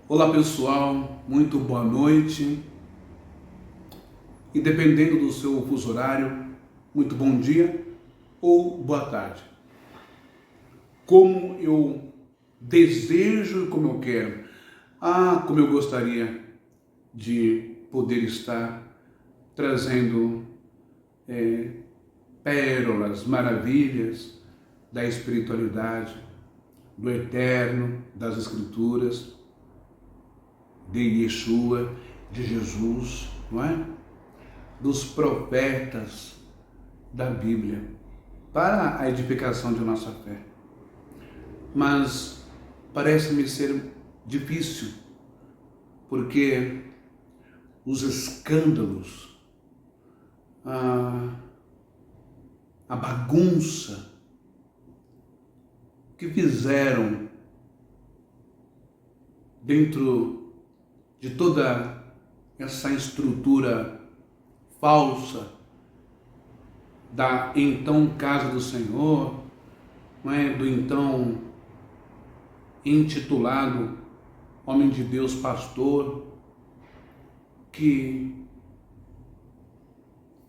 Olá pessoal, muito boa noite e dependendo do seu fuso horário, muito bom dia ou boa tarde. Como eu desejo e como eu quero, como eu gostaria de poder estar trazendo pérolas, maravilhas da espiritualidade, do eterno, das escrituras, de Yeshua, de Jesus, não é? Dos profetas da Bíblia, para a edificação de nossa fé. Mas parece-me ser difícil, porque os escândalos, a bagunça que fizeram dentro de toda essa estrutura falsa da então Casa do Senhor, não é? Do então intitulado Homem de Deus Pastor, que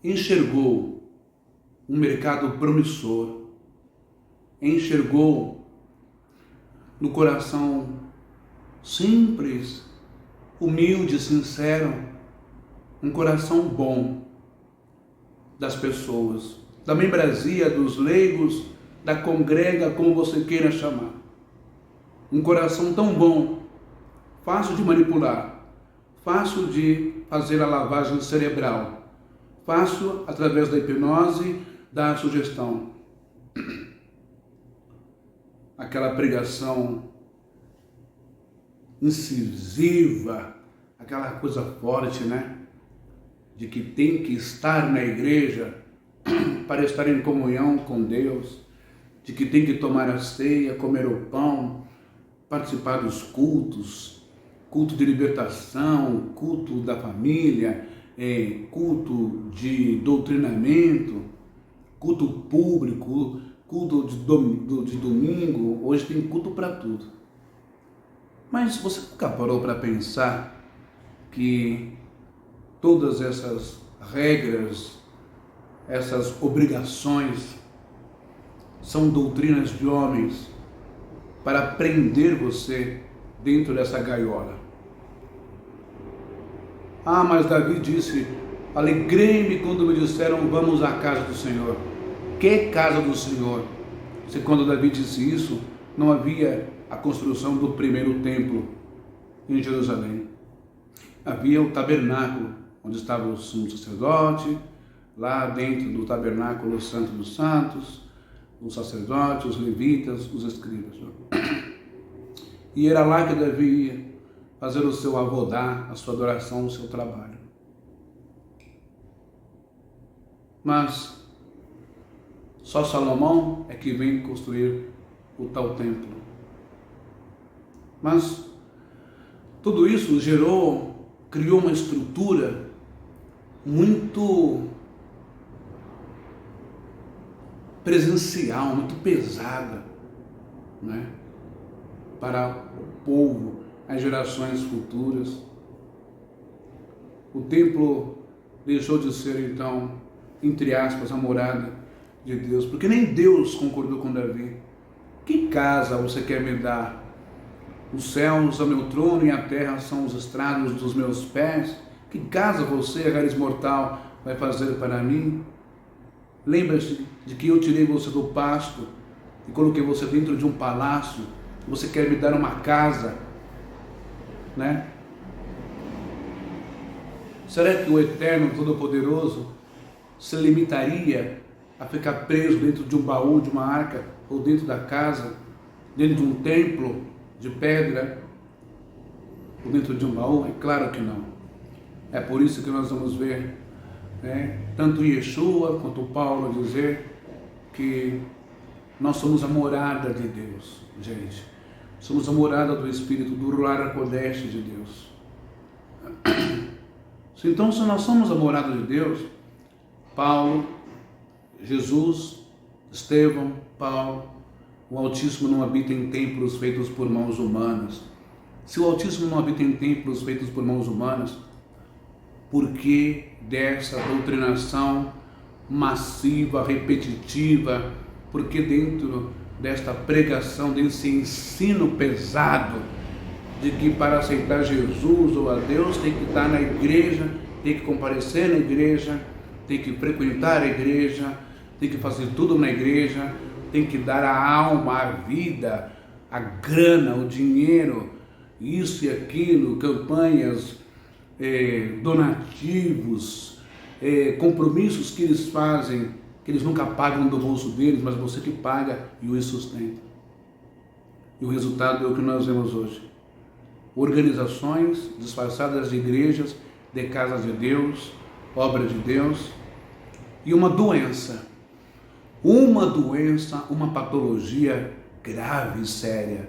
enxergou um mercado promissor, enxergou no coração simples, humilde, sincero, um coração bom das pessoas, da membresia, dos leigos, da congrega, como você queira chamar. Um coração tão bom, fácil de manipular, fácil de fazer a lavagem cerebral, fácil através da hipnose, da sugestão. Aquela pregação incisiva, aquela coisa forte, né? De que tem que estar na igreja para estar em comunhão com Deus, de que tem que tomar a ceia, comer o pão, participar dos cultos, culto de libertação, culto da família, culto de doutrinamento, culto público, culto de domingo. Hoje tem culto para tudo. Mas você nunca parou para pensar que todas essas regras, essas obrigações, são doutrinas de homens para prender você dentro dessa gaiola? Mas Davi disse: alegrei-me quando me disseram, vamos à casa do Senhor. Que casa do Senhor? Se quando Davi disse isso, não havia a construção do primeiro templo em Jerusalém. Havia o tabernáculo, onde estava o sumo sacerdote, lá dentro do tabernáculo, o Santo dos Santos, os sacerdotes, os levitas, os escribas. E era lá que Davi ia fazer o seu avodá, a sua adoração, o seu trabalho. Mas só Salomão é que vem construir o tal templo. Mas tudo isso criou uma estrutura muito presencial, muito pesada, né? Para o povo, as gerações futuras. O templo deixou de ser, então, entre aspas, a morada de Deus, porque nem Deus concordou com Davi. Que casa você quer me dar? Os céus são meu trono e a terra são os estrados dos meus pés. Que casa você, raiz mortal, vai fazer para mim? Lembra-se de que eu tirei você do pasto e coloquei você dentro de um palácio. Você quer me dar uma casa, né? Será que o Eterno Todo-Poderoso se limitaria a ficar preso dentro de um baú, de uma arca, ou dentro da casa, dentro de um templo de pedra, ou dentro de um baú? É claro que não. É por isso que nós vamos ver, né, tanto Yeshua quanto Paulo dizer que nós somos a morada de Deus, gente. Somos a morada do Espírito, do Ruach HaKodesh de Deus. Então, se nós somos a morada de Deus, Paulo, Jesus, Estevão, Paulo, o Altíssimo não habita em templos feitos por mãos humanas. Se o Altíssimo não habita em templos feitos por mãos humanas, por que dessa doutrinação massiva, repetitiva? Por que dentro desta pregação, desse ensino pesado de que para aceitar Jesus ou a Deus tem que estar na igreja, tem que comparecer na igreja, tem que frequentar a igreja, tem que fazer tudo na igreja, tem que dar a alma, a vida, a grana, o dinheiro, isso e aquilo, campanhas, donativos, compromissos que eles fazem, que eles nunca pagam do bolso deles, mas você que paga e os sustenta. E o resultado é o que nós vemos hoje. Organizações disfarçadas de igrejas, de casas de Deus, obra de Deus, e uma doença, uma patologia grave e séria,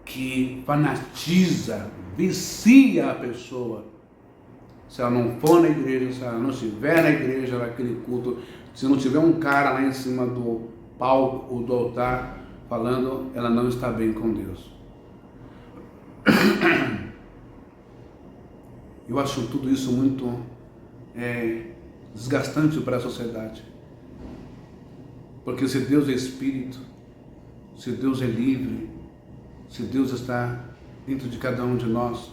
que fanatiza, vicia a pessoa. Se ela não for na igreja, se ela não estiver na igreja, naquele culto, se não tiver um cara lá em cima do palco ou do altar falando, ela não está bem com Deus. Eu acho tudo isso muito desgastante para a sociedade. Porque se Deus é Espírito, se Deus é livre, se Deus está dentro de cada um de nós,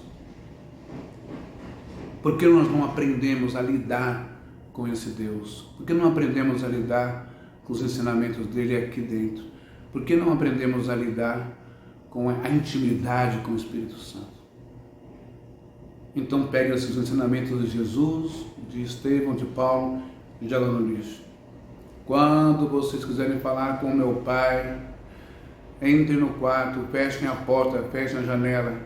por que nós não aprendemos a lidar com esse Deus? Por que não aprendemos a lidar com os ensinamentos dele aqui dentro? Por que não aprendemos a lidar com a intimidade com o Espírito Santo? Então pegue esses ensinamentos de Jesus, de Estevão, de Paulo e joga no lixo. Quando vocês quiserem falar com o meu Pai, entre no quarto, fechem a porta, fechem a janela,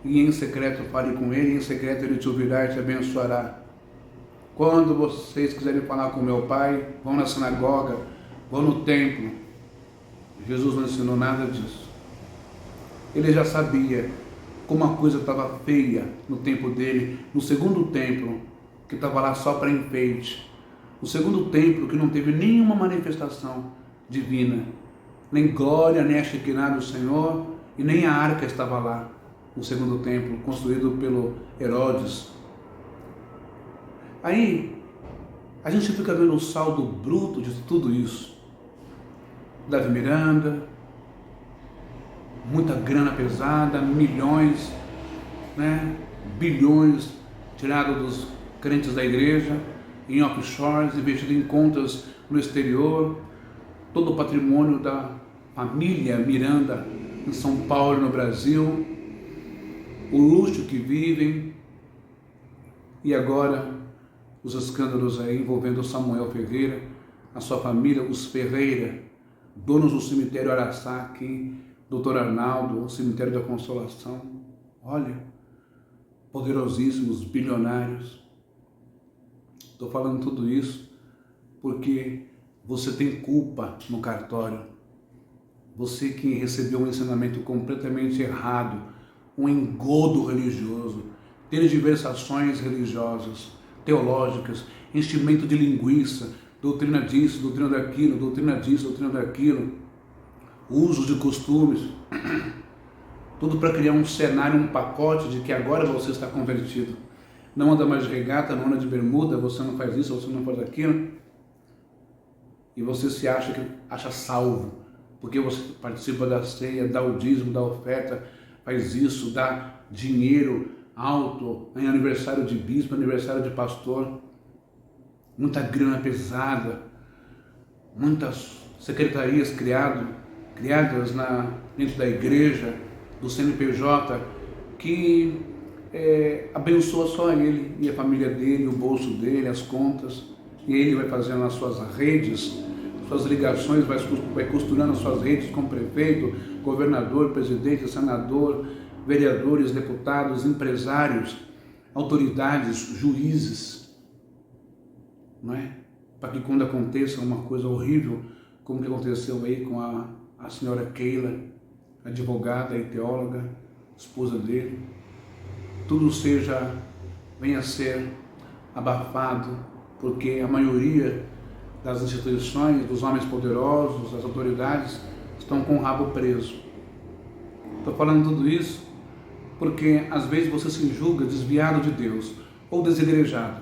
e em secreto fale com ele, em secreto ele te ouvirá e te abençoará. Quando vocês quiserem falar com meu Pai, vão na sinagoga, vão no templo. Jesus não ensinou nada disso. Ele já sabia como a coisa estava feia no tempo dele, no segundo templo, que estava lá só para enfeite. O segundo templo que não teve nenhuma manifestação divina, nem glória, nem a Shekinah do Senhor, e nem a arca estava lá. O segundo templo, construído pelo Herodes. Aí, a gente fica vendo o saldo bruto de tudo isso. Davi Miranda, muita grana pesada, milhões, bilhões tirados dos crentes da igreja, em offshores, investido em contas no exterior, todo o patrimônio da família Miranda em São Paulo, no Brasil, o luxo que vivem, e agora os escândalos aí envolvendo Samuel Ferreira, a sua família, os Ferreira, donos do cemitério Araçá aqui, Dr. Arnaldo, o cemitério da Consolação. Olha, poderosíssimos, bilionários. Estou falando tudo isso porque você tem culpa no cartório. Você que recebeu um ensinamento completamente errado, um engodo religioso, tergiversações religiosas, teológicas, enchimento de linguiça, doutrina disso, doutrina daquilo, doutrina disso, doutrina daquilo, usos de costumes, tudo para criar um cenário, um pacote de que agora você está convertido. Não anda mais de regata, não anda de bermuda, você não faz isso, você não faz aquilo, e você se acha salvo, porque você participa da ceia, dá o dízimo, dá oferta, faz isso, dá dinheiro alto em aniversário de bispo, aniversário de pastor, muita grana pesada, muitas secretarias criadas dentro da igreja, do CNPJ, que abençoa só ele e a família dele, o bolso dele, as contas, e ele vai fazendo as suas redes, suas ligações, vai costurando as suas redes com prefeito, governador, presidente, senador, vereadores, deputados, empresários, autoridades, juízes, não é? Para que quando aconteça uma coisa horrível, como que aconteceu aí com a senhora Keila, advogada e teóloga, esposa dele, tudo venha a ser abafado, porque a maioria das instituições, dos homens poderosos, das autoridades, estão com o rabo preso. Estou falando tudo isso porque às vezes você se julga desviado de Deus ou desigrejado,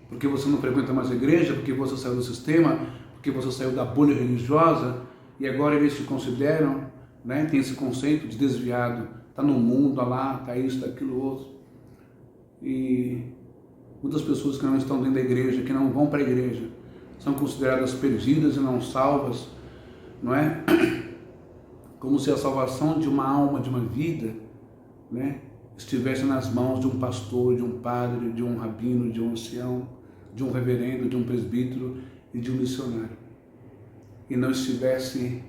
porque você não frequenta mais a igreja, porque você saiu do sistema, porque você saiu da bolha religiosa e agora eles te consideram, né, tem esse conceito de desviado, está no mundo, olha lá, está isso, está aquilo outro. E muitas pessoas que não estão dentro da igreja, que não vão para a igreja, são consideradas perdidas e não salvas, não é? Como se a salvação de uma alma, de uma vida, né, estivesse nas mãos de um pastor, de um padre, de um rabino, de um ancião, de um reverendo, de um presbítero e de um missionário. E não estivesse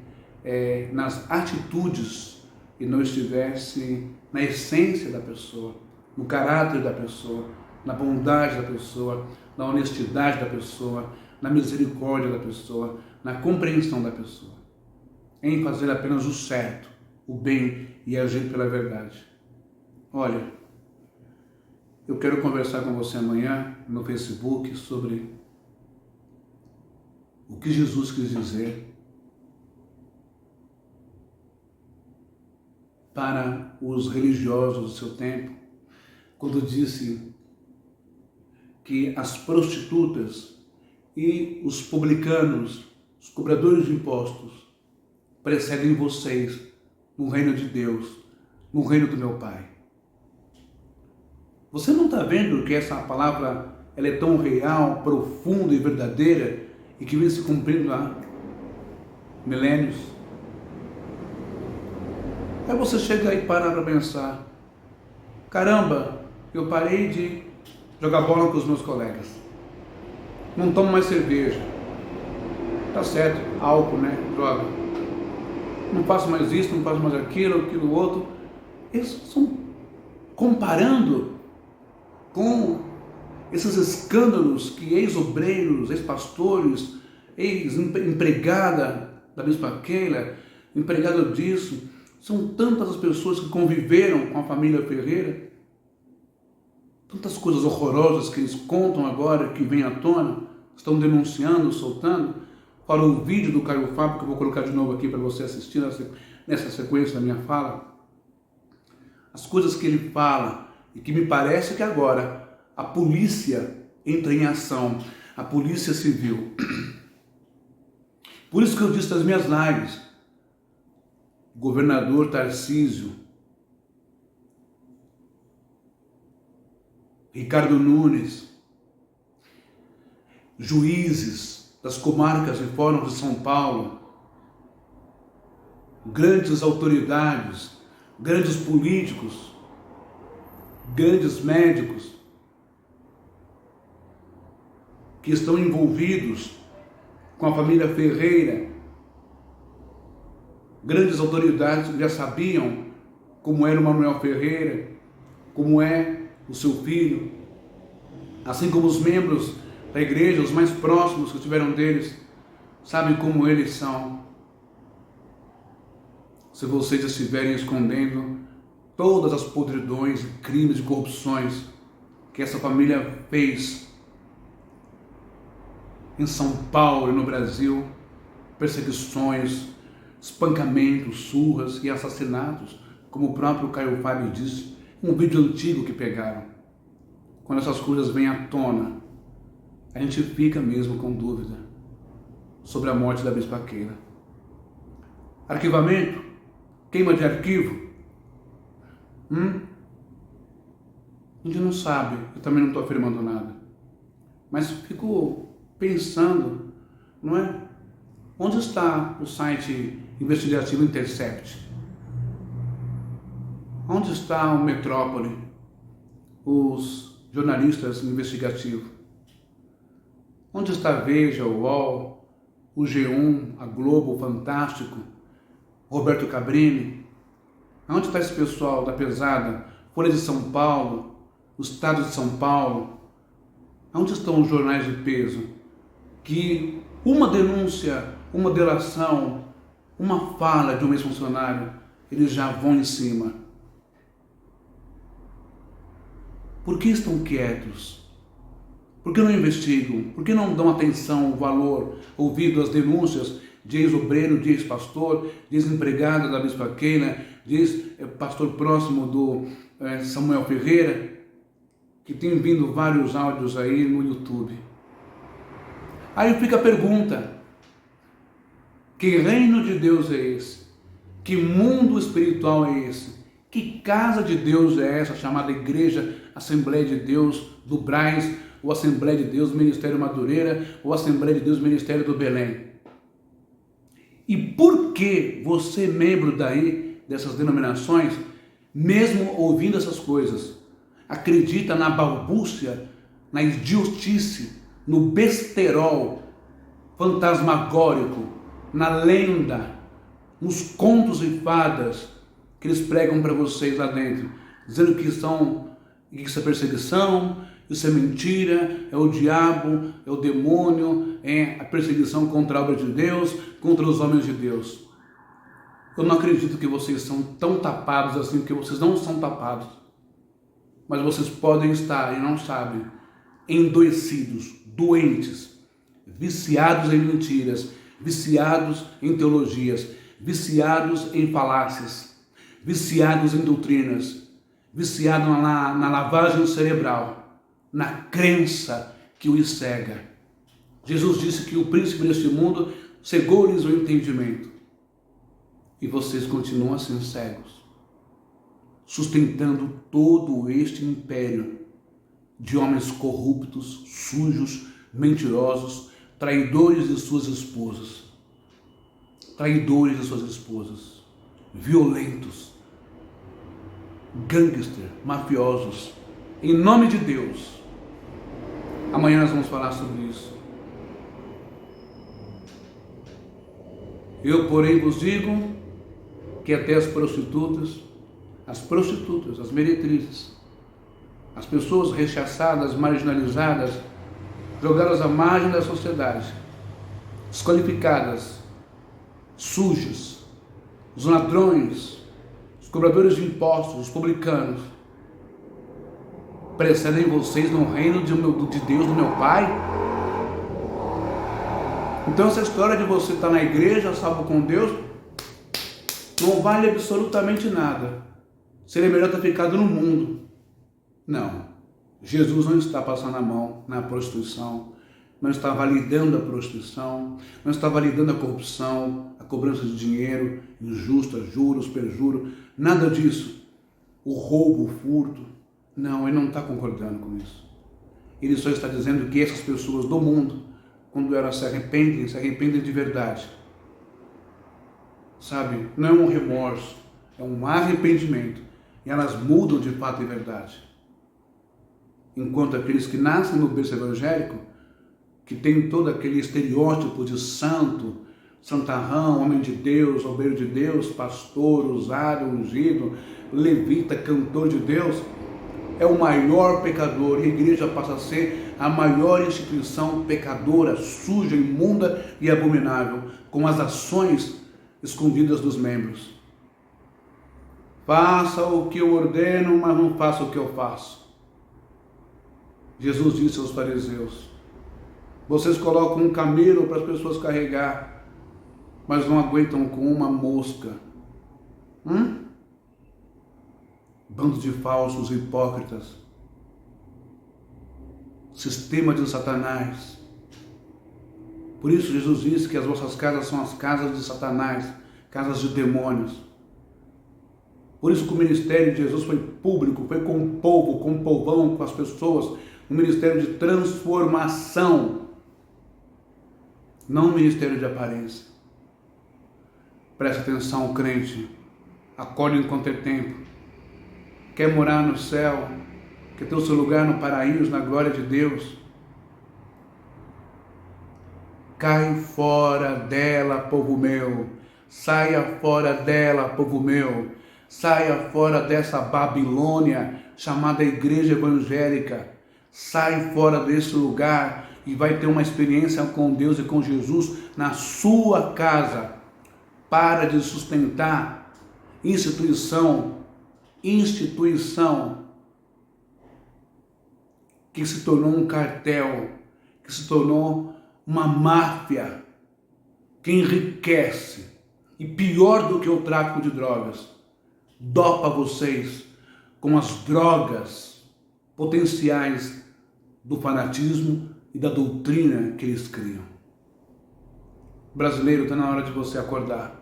nas atitudes, e não estivesse na essência da pessoa, no caráter da pessoa, na bondade da pessoa, na honestidade da pessoa, na misericórdia da pessoa, na compreensão da pessoa, em fazer apenas o certo, o bem e agir pela verdade. Olha, eu quero conversar com você amanhã no Facebook sobre o que Jesus quis dizer para os religiosos do seu tempo, quando disse que as prostitutas e os publicanos, os cobradores de impostos, precedem vocês no reino de Deus, no reino do meu Pai. Você não está vendo que essa palavra ela é tão real, profunda e verdadeira e que vem se cumprindo há milênios? Aí você chega e para para pensar, caramba, eu parei de jogar bola com os meus colegas, não tomo mais cerveja, tá certo, álcool, né, droga, não faço mais isso, não faço mais aquilo outro. Eles estão comparando com esses escândalos que ex-obreiros, ex-pastores, ex-empregada da Bispa Keila, empregada disso, são tantas as pessoas que conviveram com a família Ferreira, tantas coisas horrorosas que eles contam agora, que vêm à tona, estão denunciando, soltando. Para o vídeo do Caio Fábio, que eu vou colocar de novo aqui para você assistir nessa sequência da minha fala, as coisas que ele fala, e que me parece que agora a polícia entra em ação, a polícia civil. Por isso que eu disse nas minhas lives, o governador Tarcísio, Ricardo Nunes, juízes das comarcas e fóruns de São Paulo, grandes autoridades, grandes políticos, grandes médicos que estão envolvidos com a família Ferreira, grandes autoridades que já sabiam como era o Manuel Ferreira, como é o seu filho, assim como os membros da igreja, os mais próximos que tiveram deles, sabem como eles são. Se vocês estiverem escondendo todas as podridões, crimes e corrupções que essa família fez em São Paulo e no Brasil, perseguições, espancamentos, surras e assassinatos, como o próprio Caio Fábio disse, um vídeo antigo que pegaram. Quando essas coisas vêm à tona, a gente fica mesmo com dúvida sobre a morte da Bispa Keila. Arquivamento? Queima de arquivo? A gente não sabe, eu também não estou afirmando nada. Mas fico pensando, não é? Onde está o site investigativo Intercept? Onde está o Metrópole? Os jornalistas investigativos? Onde está a Veja, o UOL, o G1, a Globo, o Fantástico, Roberto Cabrini? Onde está esse pessoal da pesada? Folha de São Paulo, o Estado de São Paulo? Onde estão os jornais de peso? Que uma denúncia, uma delação, uma fala de um ex-funcionário, eles já vão em cima. Por que estão quietos? Por que não investigam? Por que não dão atenção, valor, ouvido às denúncias de ex-obreiro, de ex-pastor, de ex-empregado da Bispa Keila, de ex-pastor próximo do Samuel Ferreira, que tem vindo vários áudios aí no YouTube. Aí fica a pergunta: que reino de Deus é esse? Que mundo espiritual é esse? Que casa de Deus é essa, chamada Igreja Assembleia de Deus do Brás, ou Assembleia de Deus Ministério Madureira, ou Assembleia de Deus Ministério do Belém? E por que você, membro daí, dessas denominações, mesmo ouvindo essas coisas, acredita na balbúcia, na idiotice, no besterol fantasmagórico, na lenda, nos contos e fadas que eles pregam para vocês lá dentro, dizendo que isso é perseguição, isso é mentira, é o diabo, é o demônio, é a perseguição contra a obra de Deus, contra os homens de Deus. Eu não acredito que vocês são tão tapados assim, porque vocês não são tapados. Mas vocês podem estar, e não sabem, endoecidos, doentes, viciados em mentiras, viciados em teologias, viciados em falácias, viciados em doutrinas, viciados na lavagem cerebral, na crença que os cega. Jesus disse que o príncipe deste mundo cegou-lhes o entendimento. E vocês continuam assim cegos, sustentando todo este império de homens corruptos, sujos, mentirosos, traidores de suas esposas, violentos, gangster, mafiosos, em nome de Deus. Amanhã nós vamos falar sobre isso. Eu, porém, vos digo que até as prostitutas, as meretrizes, as pessoas rechaçadas, marginalizadas, jogadas à margem da sociedade, desqualificadas, sujas, os ladrões, os cobradores de impostos, os publicanos, precedem vocês no reino de Deus, do meu Pai? Então essa história de você estar na igreja, salvo com Deus, não vale absolutamente nada. Seria melhor ter ficado no mundo. Não. Jesus não está passando a mão na prostituição, não está validando a prostituição, não está validando a corrupção, a cobrança de dinheiro injusta, juros, perjuro, nada disso. O roubo, o furto. Não, ele não está concordando com isso. Ele só está dizendo que essas pessoas do mundo, quando elas se arrependem de verdade. Sabe? Não é um remorso, é um arrependimento. E elas mudam de fato e verdade. Enquanto aqueles que nascem no berço evangélico, que tem todo aquele estereótipo de santo, santarrão, homem de Deus, obreiro de Deus, pastor, usado, ungido, levita, cantor de Deus, é o maior pecador, e a igreja passa a ser a maior instituição pecadora, suja, imunda e abominável, com as ações escondidas dos membros. Faça o que eu ordeno, mas não faça o que eu faço. Jesus disse aos fariseus: vocês colocam um camelo para as pessoas carregar, mas não aguentam com uma mosca. Bando de falsos hipócritas. Sistema de Satanás. Por isso Jesus disse que as vossas casas são as casas de Satanás, casas de demônios. Por isso que o ministério de Jesus foi público, foi com o povo, com o povão, com as pessoas, um ministério de transformação, não um ministério de aparência. Preste atenção, crente, acorde enquanto é tempo. Quer morar no céu, quer ter o seu lugar no paraíso, na glória de Deus? Cai fora dela, povo meu. Saia fora dela, povo meu. Saia fora dessa Babilônia chamada Igreja Evangélica. Sai fora desse lugar e vai ter uma experiência com Deus e com Jesus na sua casa. Para de sustentar instituição que se tornou um cartel, que se tornou uma máfia, que enriquece, e pior do que o tráfico de drogas, dopa vocês com as drogas potenciais do fanatismo e da doutrina que eles criam. Brasileiro, está na hora de você acordar.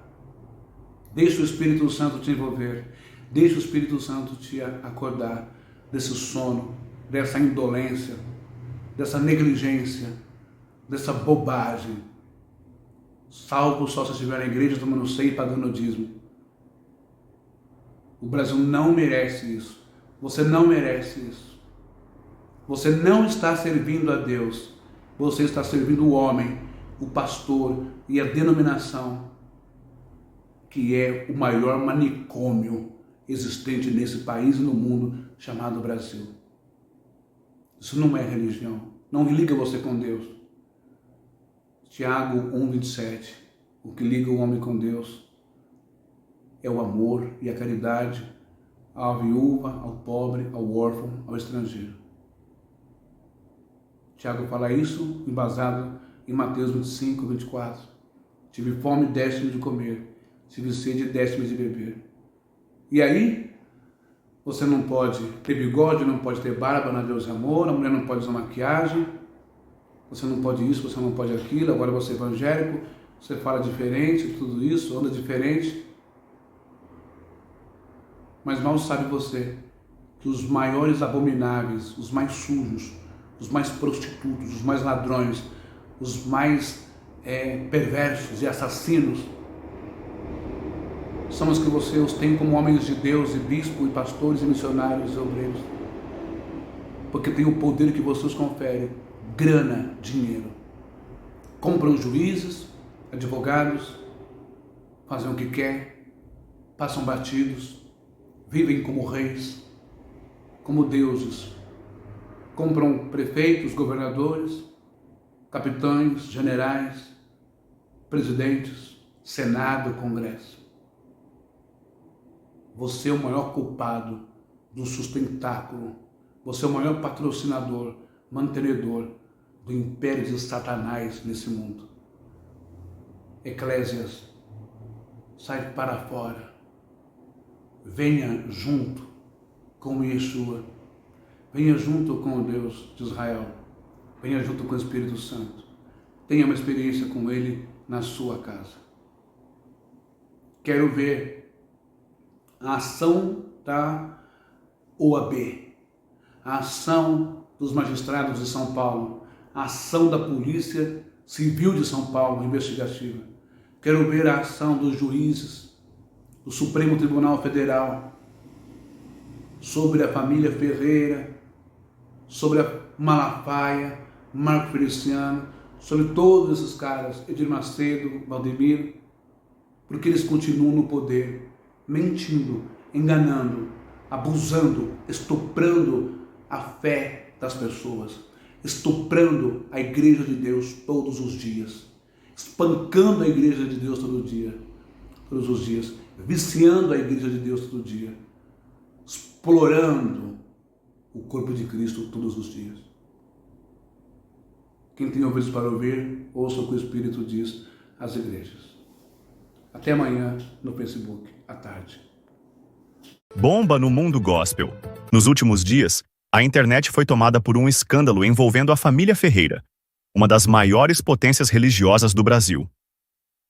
Deixa o Espírito Santo te envolver. Deixa o Espírito Santo te acordar desse sono, dessa indolência, dessa negligência, dessa bobagem. Salvo só se estiver na igreja tomando ceia e pagando dízimo. O Brasil não merece isso. Você não merece isso. Você não está servindo a Deus. Você está servindo o homem, o pastor e a denominação, que é o maior manicômio existente nesse país e no mundo, chamado Brasil. Isso não é religião. Não liga você com Deus. Tiago 1,27. O que liga o homem com Deus é o amor e a caridade à viúva, ao pobre, ao órfão, ao estrangeiro. Tiago fala isso embasado em Mateus 25, 24. Tive fome, deste-me de comer. Tive sede, deste-me de beber. E aí, você não pode ter bigode, não pode ter barba na Deus e Amor, a mulher não pode usar maquiagem, você não pode isso, você não pode aquilo, agora você é evangélico, você fala diferente, tudo isso, anda diferente. Mas mal sabe você que os maiores abomináveis, os mais sujos, os mais prostitutos, os mais ladrões, os mais perversos e assassinos são os que você os tem como homens de Deus, e bispos, e pastores, e missionários, e obreiros. Porque tem o poder que você os confere, grana, dinheiro. Compram juízes, advogados, fazem o que quer, passam batidos, vivem como reis, como deuses. Compram prefeitos, governadores, capitães, generais, presidentes, Senado, Congresso. Você é o maior culpado do sustentáculo. Você é o maior patrocinador, mantenedor do império de Satanás nesse mundo. Eclésias, sai para fora. Venha junto com Yeshua. Venha junto com o Deus de Israel. Venha junto com o Espírito Santo. Tenha uma experiência com Ele na sua casa. Quero ver a ação da OAB, a ação dos magistrados de São Paulo, a ação da Polícia Civil de São Paulo, investigativa. Quero ver a ação dos juízes do Supremo Tribunal Federal sobre a família Ferreira, sobre a Malafaia, Marco Feliciano, sobre todos esses caras, Edir Macedo, Valdemiro, porque eles continuam no poder, mentindo, enganando, abusando, estuprando a fé das pessoas, estuprando a igreja de Deus todos os dias, espancando a igreja de Deus todos os dias, viciando a igreja de Deus todo dia, explorando o corpo de Cristo todos os dias. Quem tem ouvidos para ouvir, ouça o que o Espírito diz às igrejas. Até amanhã no Facebook, à tarde. Bomba no mundo gospel. Nos últimos dias, a internet foi tomada por um escândalo envolvendo a família Ferreira, uma das maiores potências religiosas do Brasil.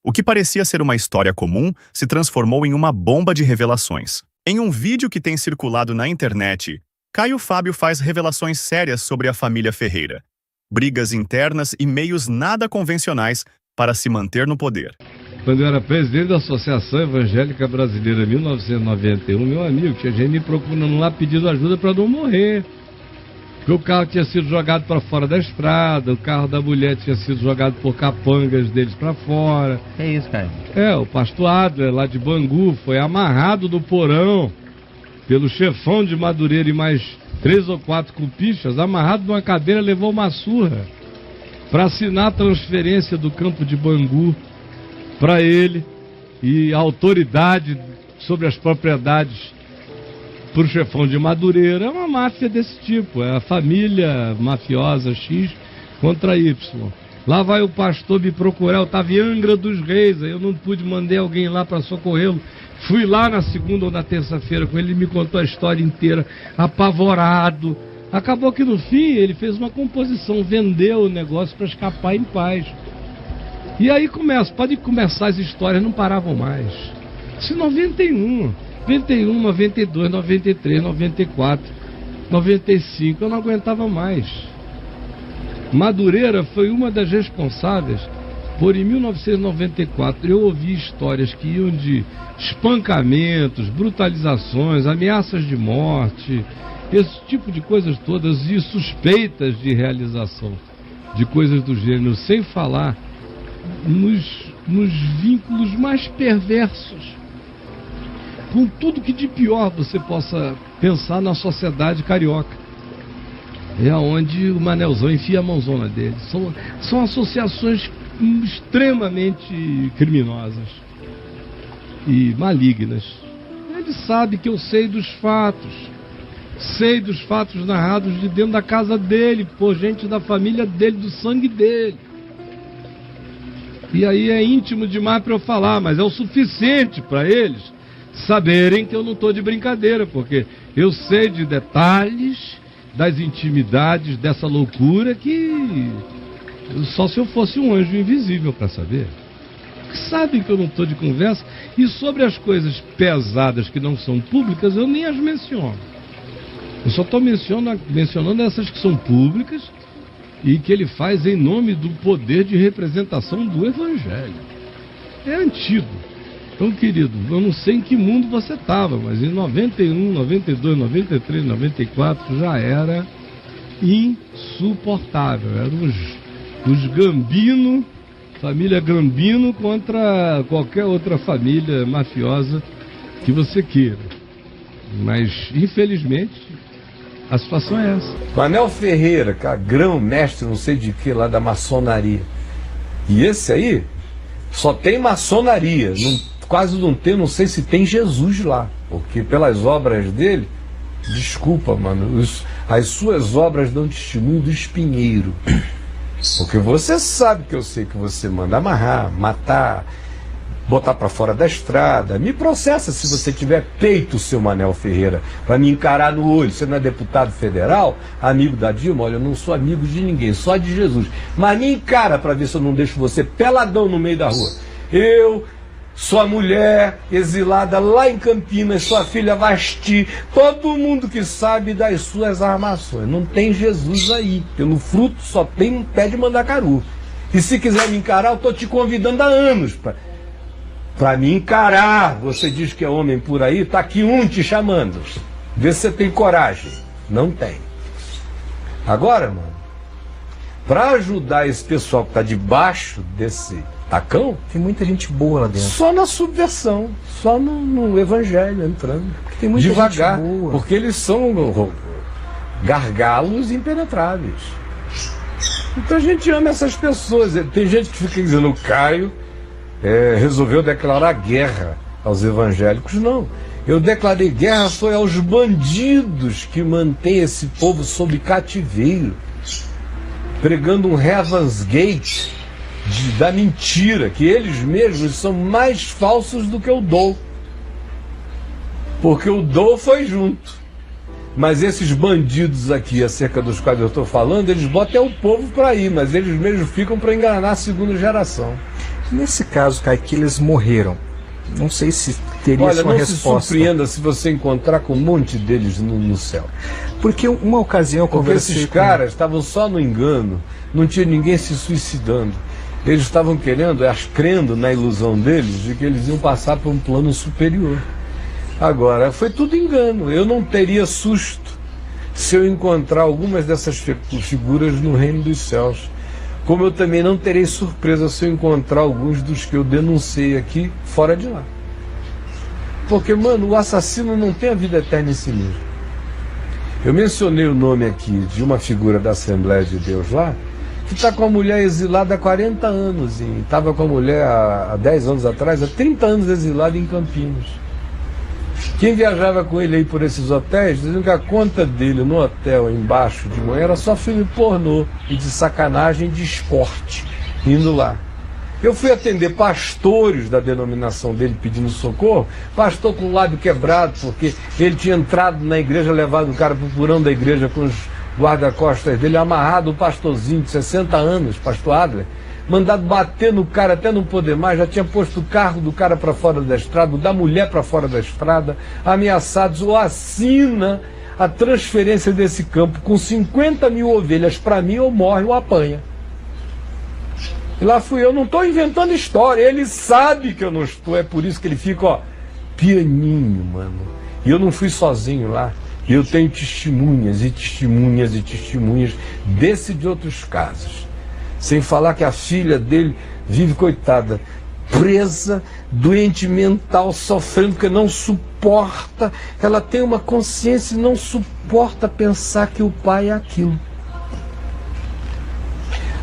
O que parecia ser uma história comum se transformou em uma bomba de revelações. Em um vídeo que tem circulado na internet, Caio Fábio faz revelações sérias sobre a família Ferreira, brigas internas e meios nada convencionais para se manter no poder. Quando eu era presidente da Associação Evangélica Brasileira em 1991, meu amigo, tinha gente me procurando lá pedindo ajuda para não morrer. Porque o carro tinha sido jogado para fora da estrada, o carro da mulher tinha sido jogado por capangas deles para fora. É isso, cara? O pastor Adler, lá de Bangu, foi amarrado no porão pelo chefão de Madureira e mais 3 ou 4 cupichas, amarrado numa cadeira, levou uma surra para assinar a transferência do campo de Bangu para ele e a autoridade sobre as propriedades para o chefão de Madureira. É uma máfia desse tipo, é a família mafiosa X contra Y. Lá vai o pastor me procurar, eu estava em Angra dos Reis, aí eu não pude, mandei alguém lá para socorrê-lo. Fui lá na segunda ou na terça-feira com ele, ele me contou a história inteira, apavorado. Acabou que no fim ele fez uma composição, vendeu o negócio para escapar em paz. E aí pode começar as histórias, não paravam mais. Isso em 91, 92, 93, 94, 95, eu não aguentava mais. Madureira foi uma das responsáveis por, em 1994, eu ouvi histórias que iam de espancamentos, brutalizações, ameaças de morte, esse tipo de coisas todas, e suspeitas de realização de coisas do gênero, sem falar nos vínculos mais perversos, com tudo que de pior você possa pensar na sociedade carioca. É onde o Manelzão enfia a mãozona dele. São associações extremamente criminosas e malignas. Ele sabe que eu sei dos fatos narrados de dentro da casa dele, por gente da família dele, do sangue dele. E aí é íntimo demais para eu falar, mas é o suficiente para eles saberem que eu não estou de brincadeira, porque eu sei de detalhes das intimidades dessa loucura que só se eu fosse um anjo invisível para saber. Sabem que eu não estou de conversa, e sobre as coisas pesadas que não são públicas eu nem as menciono. Eu só estou mencionando essas que são públicas e que ele faz em nome do poder de representação do Evangelho. É antigo. Então, querido, eu não sei em que mundo você estava, mas em 91, 92, 93, 94 já era insuportável. Eram os Gambino, família Gambino contra qualquer outra família mafiosa que você queira. Mas, infelizmente, a situação é essa. Manel Ferreira, cara, grão-mestre, não sei de que, lá da maçonaria. E esse aí só tem maçonaria, quase não tem, não sei se tem Jesus lá, porque pelas obras dele, desculpa, mano, as suas obras dão testemunho do espinheiro, porque você sabe que eu sei que você manda amarrar, matar, botar pra fora da estrada. Me processa se você tiver peito, seu Manel Ferreira, pra me encarar no olho. Você não é deputado federal, amigo da Dilma? Olha, eu não sou amigo de ninguém, só de Jesus, mas me encara pra ver se eu não deixo você peladão no meio da rua. Eu, sua mulher exilada lá em Campinas, sua filha Vasti, todo mundo que sabe das suas armações. Não tem Jesus aí. Pelo fruto só tem um pé de mandacaru. E se quiser me encarar, eu estou te convidando há anos para me encarar. Você diz que é homem por aí, está aqui um te chamando. Vê se você tem coragem. Não tem. Agora, mano, para ajudar esse pessoal que está debaixo desse tacão, tem muita gente boa lá dentro. Só na subversão, só no evangelho entrando. Tem muita devagar, gente boa. Porque eles são gargalos impenetráveis. Então a gente ama essas pessoas. Tem gente que fica dizendo, o Caio resolveu declarar guerra aos evangélicos. Não. Eu declarei guerra foi aos bandidos que mantêm esse povo sob cativeiro, pregando um Heaven's Gate da mentira, que eles mesmos são mais falsos do que o Dou, porque o Dou foi junto. Mas esses bandidos aqui, acerca dos quais eu estou falando, eles botam o povo para ir, mas eles mesmos ficam para enganar a segunda geração. Nesse caso, Caio, que eles morreram, não sei se teria Olha, uma não resposta. se surpreenda se você encontrar com um monte deles no céu. Porque uma ocasião eu conversei esses caras estavam só no engano, não tinha ninguém se suicidando. Eles estavam crendo na ilusão deles de que eles iam passar por um plano superior. Agora, foi tudo engano. Eu não teria susto se eu encontrar algumas dessas figuras no reino dos céus. Como eu também não terei surpresa se eu encontrar alguns dos que eu denunciei aqui fora de lá. Porque, mano, o assassino não tem a vida eterna em si mesmo. Eu mencionei o nome aqui de uma figura da Assembleia de Deus lá, que está com a mulher exilada há 40 anos, e estava com a mulher há 10 anos atrás, há 30 anos exilada em Campinas. Quem viajava com ele aí por esses hotéis, diziam que a conta dele no hotel embaixo de manhã era só filme pornô e de sacanagem de esporte. indo lá. Eu fui atender pastores da denominação dele pedindo socorro, pastor com o lábio quebrado, porque ele tinha entrado na igreja, levado o cara pro porão da igreja com os guarda-costas dele, amarrado, um pastorzinho de 60 anos, pastor Adler, mandado bater no cara até não poder mais, já tinha posto o carro do cara para fora da estrada, o da mulher para fora da estrada, ameaçados, ou assina a transferência desse campo com 50 mil ovelhas para mim, ou morre ou apanha. E lá fui eu, não estou inventando história, ele sabe que eu não estou, é por isso que ele fica, ó, pianinho, mano. E eu não fui sozinho lá, eu tenho testemunhas e testemunhas e testemunhas desse e de outros casos. Sem falar que a filha dele vive, coitada, presa, doente mental, sofrendo porque não suporta, ela tem uma consciência e não suporta pensar que o pai é aquilo.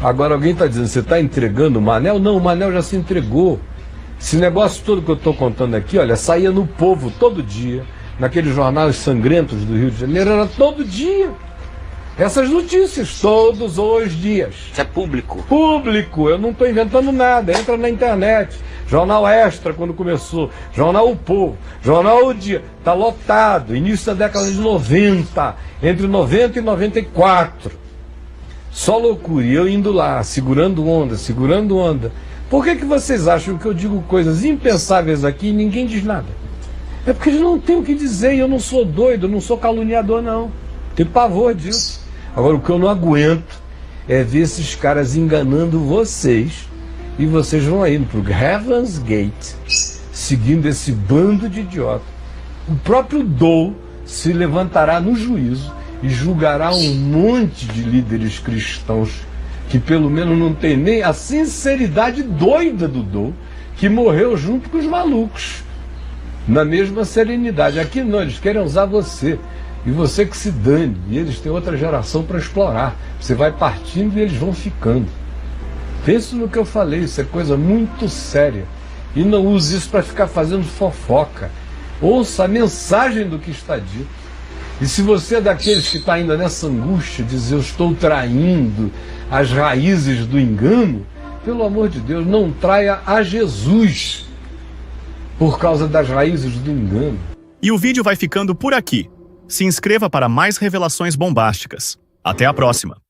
Agora alguém está dizendo, você está entregando o Manel? Não, o Manel já se entregou. Esse negócio todo que eu estou contando aqui, olha, saía no Povo todo dia, naqueles jornais sangrentos do Rio de Janeiro, era todo dia. Essas notícias, todos os dias. Isso é público. Público, eu não estou inventando nada, entra na internet. Jornal Extra, quando começou, Jornal O Povo, Jornal O Dia, está lotado, início da década de 90, entre 90 e 94. Só loucura, e eu indo lá, segurando onda, segurando onda. Por que vocês acham que eu digo coisas impensáveis aqui e ninguém diz nada? É porque eles não têm o que dizer, e eu não sou doido, eu não sou caluniador, não. Tenho pavor disso. Agora, o que eu não aguento é ver esses caras enganando vocês, e vocês vão aí pro Heaven's Gate, seguindo esse bando de idiota. O próprio Dole se levantará no juízo e julgará um monte de líderes cristãos que pelo menos não tem nem a sinceridade doida do Dole, que morreu junto com os malucos, na mesma serenidade. Aqui não, eles querem usar você, e você que se dane, e eles têm outra geração para explorar. Você vai partindo e eles vão ficando. Pense no que eu falei, isso é coisa muito séria, e não use isso para ficar fazendo fofoca. Ouça a mensagem do que está dito. E se você é daqueles que está ainda nessa angústia, dizer eu estou traindo as raízes do engano, pelo amor de Deus, não traia a Jesus por causa das raízes do engano. E o vídeo vai ficando por aqui. Se inscreva para mais revelações bombásticas. Até a próxima!